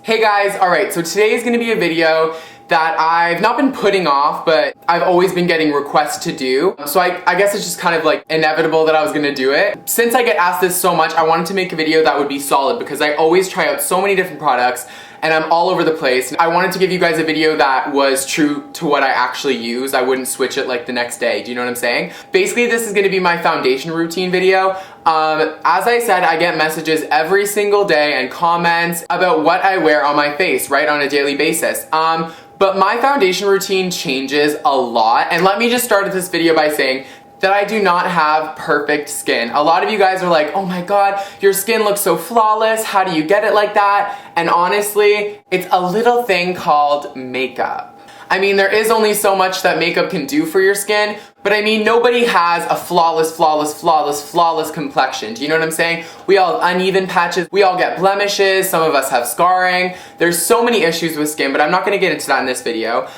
Hey guys, alright, so today is going to be a video that I've not been putting off, but I've always been getting requests to do. So I guess it's just kind of like inevitable that I was gonna do it. Since I get asked this so much, I wanted to make a video that would be solid because I always try out so many different products and I'm all over the place. I wanted to give you guys a video that was true to what I actually use. I wouldn't switch it like the next day. Do you know what I'm saying? Basically, this is gonna be my foundation routine video. As I said, I get messages every single day and comments about what I wear on my face, right, on a daily basis. But my foundation routine changes a lot, and let me just start this video by saying that I do not have perfect skin. A lot of you guys are like, oh my god, your skin looks so flawless, how do you get it like that? And honestly, it's a little thing called makeup. I mean, there is only so much that makeup can do for your skin, but I mean, nobody has a flawless complexion. Do you know what I'm saying? We all have uneven patches, we all get blemishes, some of us have scarring. There's so many issues with skin, but I'm not gonna get into that in this video.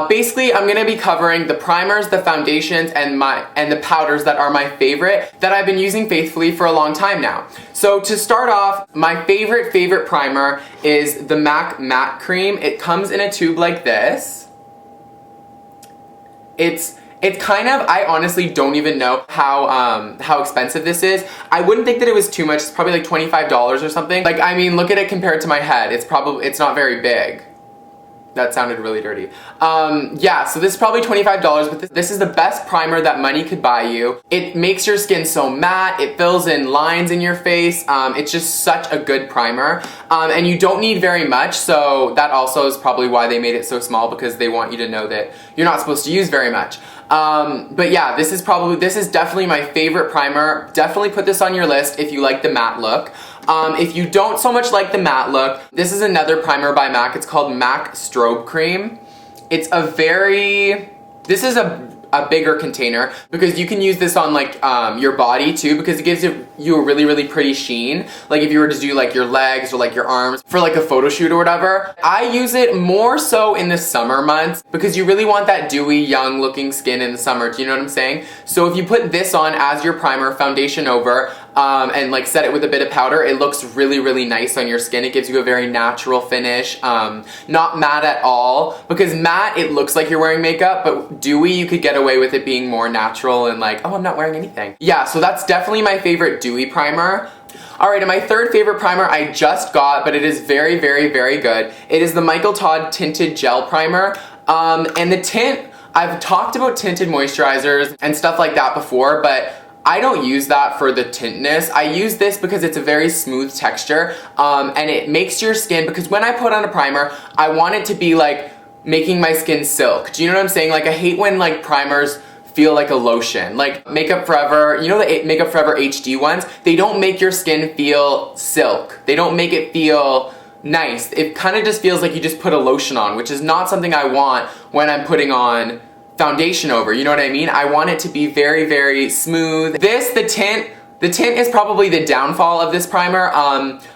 Basically, I'm gonna be covering the primers, the foundations, and the powders that are my favorite, that I've been using faithfully for a long time now. So to start off, my favorite primer is the MAC Matte Cream. It comes in a tube like this. It's kind of, I honestly don't even know how expensive this is. I wouldn't think that it was too much. It's probably like $25 or something. Like, I mean, look at it compared to my head. It's not very big. That sounded really dirty. Yeah, so this is probably $25, but this is the best primer that money could buy you. It makes your skin so matte, it fills in lines in your face. It's just such a good primer. And you don't need very much, so that also is probably why they made it so small, because they want you to know that you're not supposed to use very much. But yeah, this is definitely my favorite primer. Definitely put this on your list if you like the matte look. If you don't so much like the matte look, this is another primer by MAC. It's called MAC Strobe Cream. This is a bigger container because you can use this on like your body too, because it gives you a really pretty sheen. Like if you were to do like your legs or like your arms for like a photo shoot or whatever. I use it more so in the summer months because you really want that dewy, young looking skin in the summer. Do you know what I'm saying? So if you put this on as your primer, foundation over, and like set it with a bit of powder, it looks really nice on your skin. It gives you a very natural finish, not matte at all, because matte, it looks like you're wearing makeup, but dewy, you could get away with it being more natural and like, oh, I'm not wearing anything. Yeah, so that's definitely my favorite dewy primer. Alright, and my third favorite primer I just got, but it is very good. It is the Michael Todd Tinted Gel Primer. And the tint, I've talked about tinted moisturizers and stuff like that before, but I don't use that for the tintness. I use this because it's a very smooth texture, and it makes your skin, because when I put on a primer, I want it to be like making my skin silk. Do you know what I'm saying? Like, I hate when like primers feel like a lotion. Like Makeup Forever, you know the Makeup Forever HD ones? They don't make your skin feel silk. They don't make it feel nice. It kind of just feels like you just put a lotion on, which is not something I want when I'm putting on foundation over, you know what I mean? I want it to be very smooth. The tint is probably the downfall of this primer,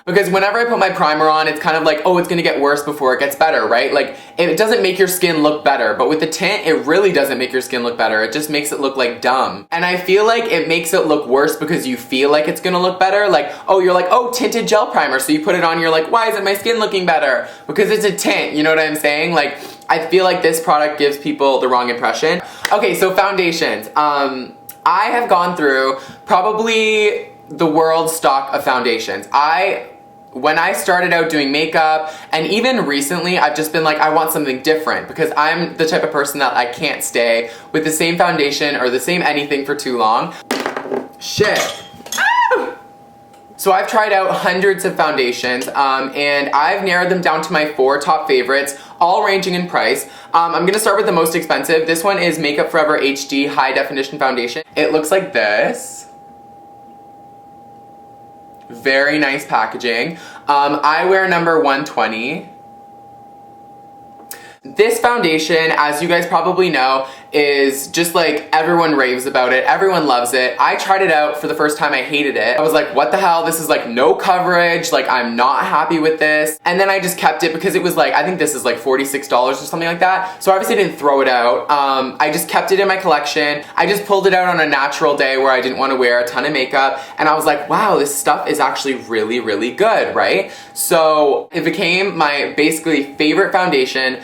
because whenever I put my primer on, it's kind of like, oh, it's gonna get worse before it gets better, right? Like, it doesn't make your skin look better, but with the tint, it really doesn't make your skin look better. It just makes it look like dumb. And I feel like it makes it look worse because you feel like it's gonna look better. Like, oh, you're like, oh, tinted gel primer, so you put it on, you're like, why isn't my skin looking better? Because it's a tint, you know what I'm saying? Like, I feel like this product gives people the wrong impression. Okay, so foundations. I have gone through probably the world's stock of foundations. When I started out doing makeup, and even recently, I've just been like, I want something different, because I'm the type of person that I can't stay with the same foundation or the same anything for too long. Shit. So I've tried out hundreds of foundations, and I've narrowed them down to my 4 top favorites, all ranging in price. I'm gonna start with the most expensive. This one is Makeup Forever HD High Definition Foundation. It looks like this. Very nice packaging. I wear number 120. This foundation, as you guys probably know, is just like everyone raves about it. Everyone loves it. I tried it out for the first time. I hated it. I was like, what the hell? This is like no coverage. Like, I'm not happy with this. And then I just kept it because it was like, I think this is like $46 or something like that. So obviously I didn't throw it out. I just kept it in my collection. I just pulled it out on a natural day where I didn't want to wear a ton of makeup. And I was like, wow, this stuff is actually really, really good, right? So it became my basically favorite foundation.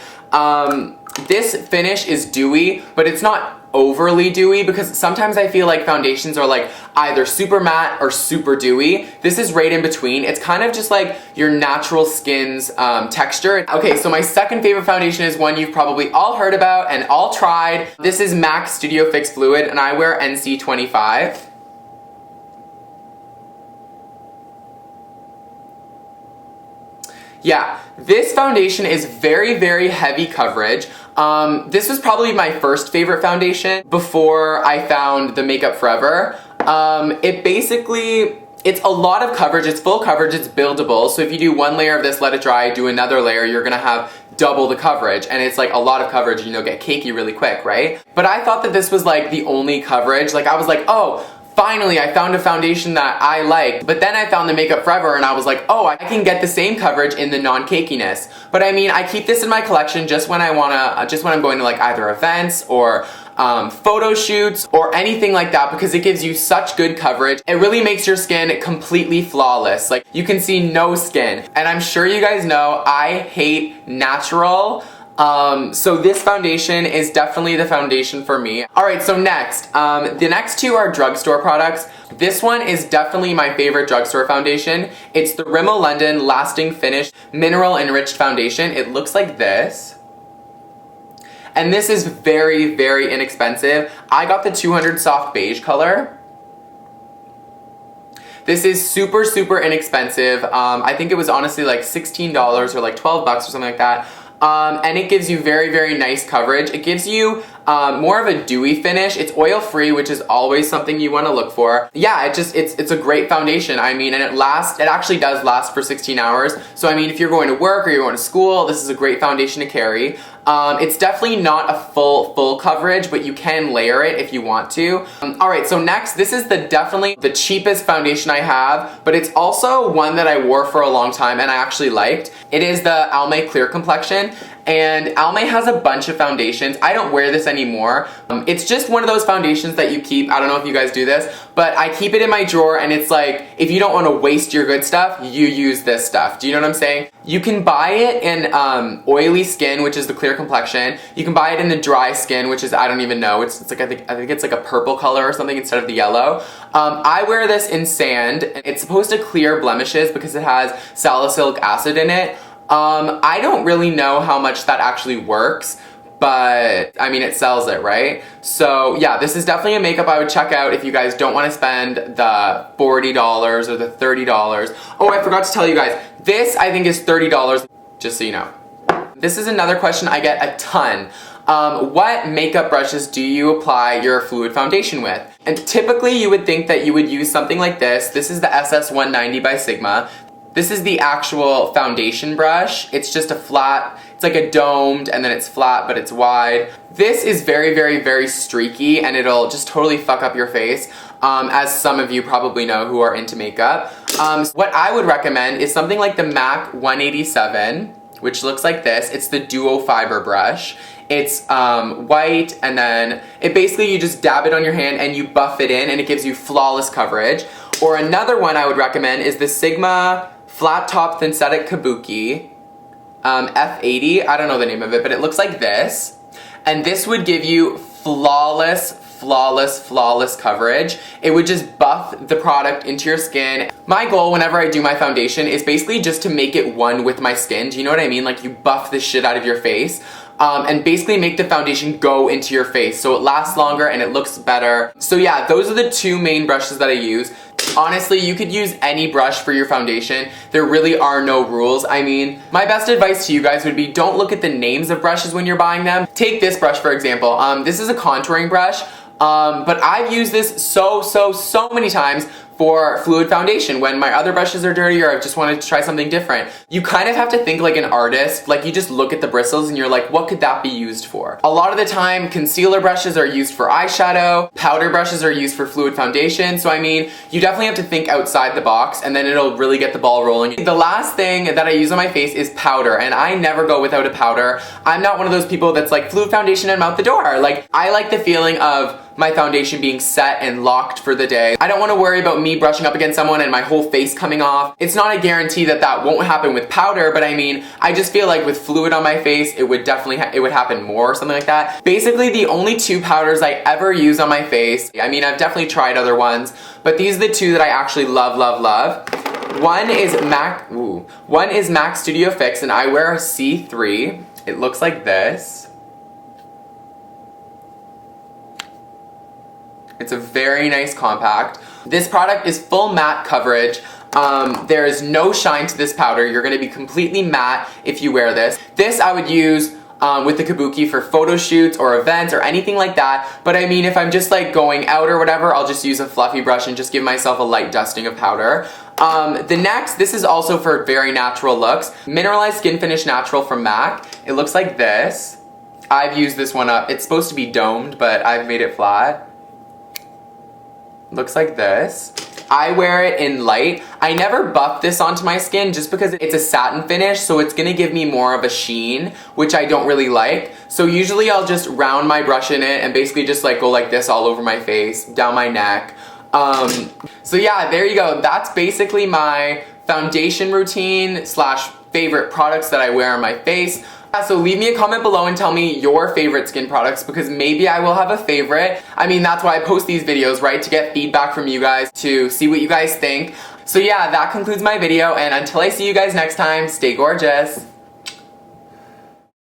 This finish is dewy, but it's not overly dewy because sometimes I feel like foundations are like either super matte or super dewy. This is right in between. It's kind of just like your natural skin's texture. Okay, so my second favorite foundation is one you've probably all heard about and all tried. This is MAC Studio Fix Fluid, and I wear NC25. Yeah, this foundation is very, very heavy coverage. This was probably my first favorite foundation before I found the Makeup Forever. It's a lot of coverage, it's full coverage, it's buildable. So if you do one layer of this, let it dry, do another layer, you're gonna have double the coverage. And it's like a lot of coverage and you'll get cakey really quick, right? But I thought that this was like the only coverage. Like I was like, oh, finally, I found a foundation that I like. But then I found the Makeup Forever and I was like, oh, I can get the same coverage in the non-cakiness. But I mean, I keep this in my collection just when I'm going to like either events or photo shoots or anything like that because it gives you such good coverage. It really makes your skin completely flawless. Like you can see no skin. And I'm sure you guys know I hate natural. So this foundation is definitely the foundation for me. Alright, so next, the next two are drugstore products. This one is definitely my favorite drugstore foundation. It's the Rimmel London Lasting Finish Mineral Enriched Foundation. It looks like this. And this is very, very inexpensive. I got the 200 Soft Beige color. This is super, super inexpensive. I think it was honestly like $16 or like 12 bucks or something like that. And it gives you very, very nice coverage. It gives you more of a dewy finish. It's oil free, which is always something you want to look for. Yeah, it's a great foundation. I mean, and it actually does last for 16 hours. So I mean, if you're going to work or you're going to school, this is a great foundation to carry. It's definitely not a full coverage, but you can layer it if you want to. Alright, so next, this is definitely the cheapest foundation I have, but it's also one that I wore for a long time and I actually liked. It is the Almay Clear Complexion. And Almay has a bunch of foundations. I don't wear this anymore. It's just one of those foundations that you keep. I don't know if you guys do this, but I keep it in my drawer and it's like, if you don't want to waste your good stuff, you use this stuff. Do you know what I'm saying? You can buy it in oily skin, which is the clear complexion. You can buy it in the dry skin, which is, I don't even know. It's like, I think it's like a purple color or something instead of the yellow. I wear this in sand. It's supposed to clear blemishes because it has salicylic acid in it. I don't really know how much that actually works, but I mean, it sells it, right? So yeah, this is definitely a makeup I would check out if you guys don't want to spend the $40 or the $30. Oh, I forgot to tell you guys, this I think is $30, just so you know. This is another question I get a ton. What makeup brushes do you apply your fluid foundation with? And typically you would think that you would use something like this. This is the SS190 by Sigma. This is the actual foundation brush. It's just a flat, it's like a domed and then it's flat but it's wide. This is very, very, very streaky and it'll just totally fuck up your face, as some of you probably know who are into makeup. What I would recommend is something like the MAC 187, which looks like this. It's the Duo Fiber brush. It's white and then it basically, you just dab it on your hand and you buff it in and it gives you flawless coverage. Or another one I would recommend is the Sigma Flat Top Synthetic Kabuki F80. I don't know the name of it, but it looks like this. And this would give you flawless coverage. It would just buff the product into your skin. My goal whenever I do my foundation is basically just to make it one with my skin. Do you know what I mean? Like you buff the shit out of your face. And basically make the foundation go into your face so it lasts longer and it looks better. So yeah, those are the two main brushes that I use. Honestly, you could use any brush for your foundation. There really are no rules. I mean, my best advice to you guys would be don't look at the names of brushes when you're buying them. Take this brush for example. This is a contouring brush, but I've used this so many times for fluid foundation when my other brushes are dirty or I just wanted to try something different. You kind of have to think like an artist. Like, you just look at the bristles and you're like, what could that be used for? A lot of the time, concealer brushes are used for eyeshadow, powder brushes are used for fluid foundation, so I mean, you definitely have to think outside the box and then it'll really get the ball rolling. The last thing that I use on my face is powder, and I never go without a powder. I'm not one of those people that's like, fluid foundation and I'm out the door. Like, I like the feeling of my foundation being set and locked for the day. I don't want to worry about me brushing up against someone and my whole face coming off. It's not a guarantee that that won't happen with powder, but I mean, I just feel like with fluid on my face, it would definitely it would happen more or something like that. Basically, the only two powders I ever use on my face, I mean, I've definitely tried other ones, but these are the two that I actually love, love, love. One is MAC Studio Fix, and I wear a C3. It looks like this. It's a very nice compact. This product is full matte coverage. There is no shine to this powder. You're gonna be completely matte if you wear this. This I would use with the kabuki for photo shoots or events or anything like that. But I mean, if I'm just like going out or whatever, I'll just use a fluffy brush and just give myself a light dusting of powder. This is also for very natural looks. Mineralized Skin Finish Natural from MAC. It looks like this. I've used this one up. It's supposed to be domed, but I've made it flat. Looks like this. I wear it in light. I never buff this onto my skin just because it's a satin finish, so it's gonna give me more of a sheen, which I don't really like. So usually I'll just round my brush in it and basically just like go like this all over my face, down my neck. So yeah, there you go. That's basically my foundation routine slash favorite products that I wear on my face. So leave me a comment below and tell me your favorite skin products, because maybe I will have a favorite. I mean, that's why I post these videos, right? To get feedback from you guys, to see what you guys think. So yeah, that concludes my video, and until I see you guys next time, stay gorgeous.